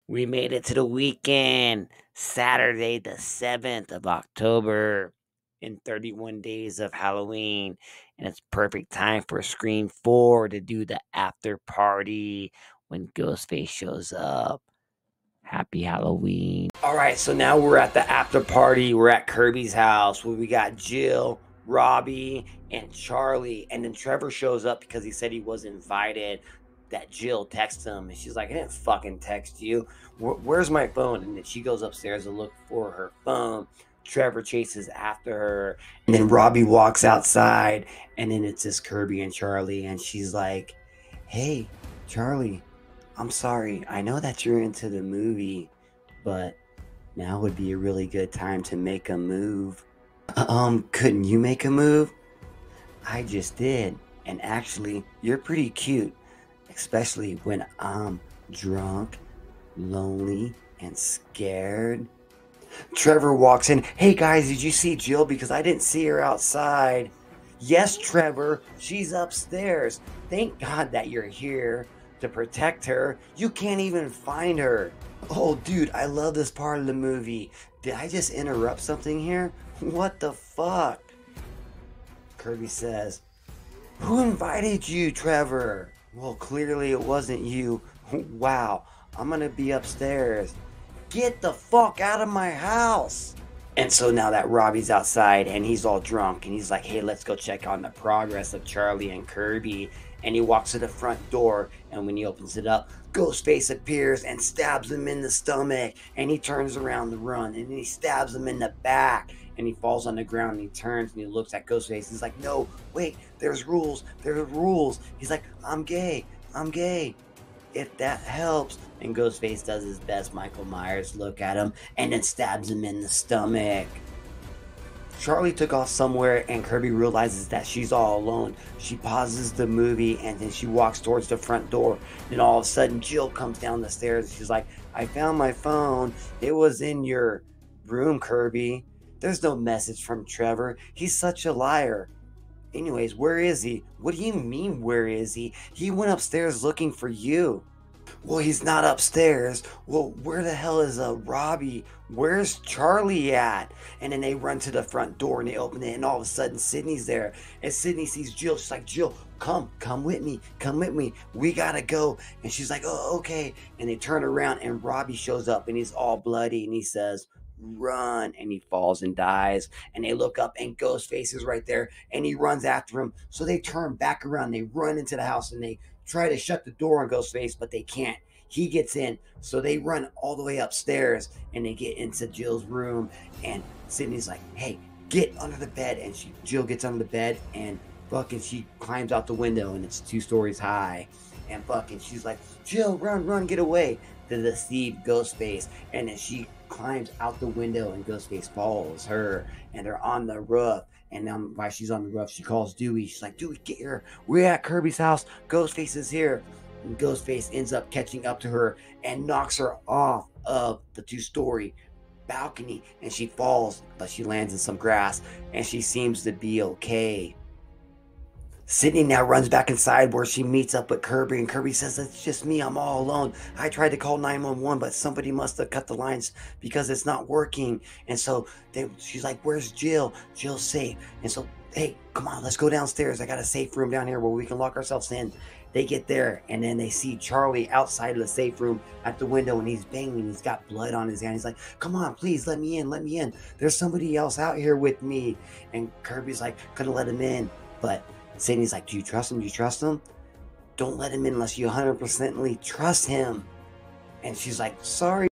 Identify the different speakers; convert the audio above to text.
Speaker 1: We made it to the weekend, Saturday, the 7th of October, in 31 days of Halloween. And it's perfect time for Scream 4 to do the after party when Ghostface shows up. Happy Halloween. All right, so now we're at the after party. We're at Kirby's house where we got Jill, Robbie, and Charlie. And then Trevor shows up because he said he was invited. That Jill texts him and she's like, I didn't fucking text you. Where's my phone? And then she goes upstairs to look for her phone. Trevor chases after her. And then Robbie walks outside. And then it's just Kirby and Charlie. And she's like, hey, Charlie, I'm sorry. I know that you're into the movie, but now would be a really good time to make a move. Couldn't you make a move? I just did. And actually, you're pretty cute, especially when I'm drunk, lonely, and scared. Trevor walks in. Hey guys, did you see Jill? Because I didn't see her outside. Yes, Trevor, she's upstairs. Thank God that you're here to protect her. You can't even find her. Oh, dude, I love this part of the movie. Did I just interrupt something here? What the fuck? Kirby says, who invited you, Trevor? Well, clearly it wasn't you. Wow, I'm gonna be upstairs. Get the fuck out of my house. And so now that Robbie's outside and he's all drunk and he's like, hey, let's go check on the progress of Charlie and Kirby. And he walks to the front door, and when he opens it up, Ghostface appears and stabs him in the stomach. And he turns around to run, and he stabs him in the back. And he falls on the ground, and he turns, and he looks at Ghostface. He's like, no, wait, there's rules. There's rules. He's like, I'm gay. I'm gay. If that helps. And Ghostface does his best Michael Myers look at him, and then stabs him in the stomach. Charlie took off somewhere and Kirby realizes that she's all alone. She pauses the movie and then she walks towards the front door. Then all of a sudden Jill comes down the stairs. She's like, I found my phone. It was in your room, Kirby. There's no message from Trevor. He's such a liar. Anyways, where is he? What do you mean, where is he? He went upstairs looking for you. Well, he's not upstairs. Well, where the hell is Robbie? Where's Charlie at? And then they run to the front door and they open it, and all of a sudden Sydney's there. And Sydney sees Jill. She's like, Jill, come with me. Come with me. We gotta go. And she's like, oh, okay. And they turn around and Robbie shows up and he's all bloody and he says, run. And he falls and dies. And they look up and Ghostface is right there and he runs after him. So they turn back around. They run into the house and they try to shut the door on Ghostface, but they can't. He gets in, so they run all the way upstairs and they get into Jill's room. And Sydney's like, "Hey, get under the bed." And Jill gets under the bed and fucking she climbs out the window and it's 2 stories high. And fucking she's like, "Jill, run, get away!" To deceive Ghostface. And then she climbs out the window and Ghostface follows her. And they're on the roof. And then while she's on the roof, she calls Dewey. She's like, Dewey, get here. We're at Kirby's house. Ghostface is here. And Ghostface ends up catching up to her and knocks her off of the 2-story balcony. And she falls, but she lands in some grass. And she seems to be okay. Sydney now runs back inside where she meets up with Kirby, and Kirby says, it's just me, I'm all alone. I tried to call 911, but somebody must have cut the lines because it's not working. And so she's like, where's Jill? Jill's safe. And so, hey, come on, let's go downstairs. I got a safe room down here where we can lock ourselves in. They get there, and then they see Charlie outside of the safe room at the window, and he's banging. He's got blood on his hand. He's like, come on, please, let me in. There's somebody else out here with me. And Kirby's like, couldn't let him in, but Sydney's like, do you trust him? Don't let him in unless you 100% trust him. And she's like, sorry.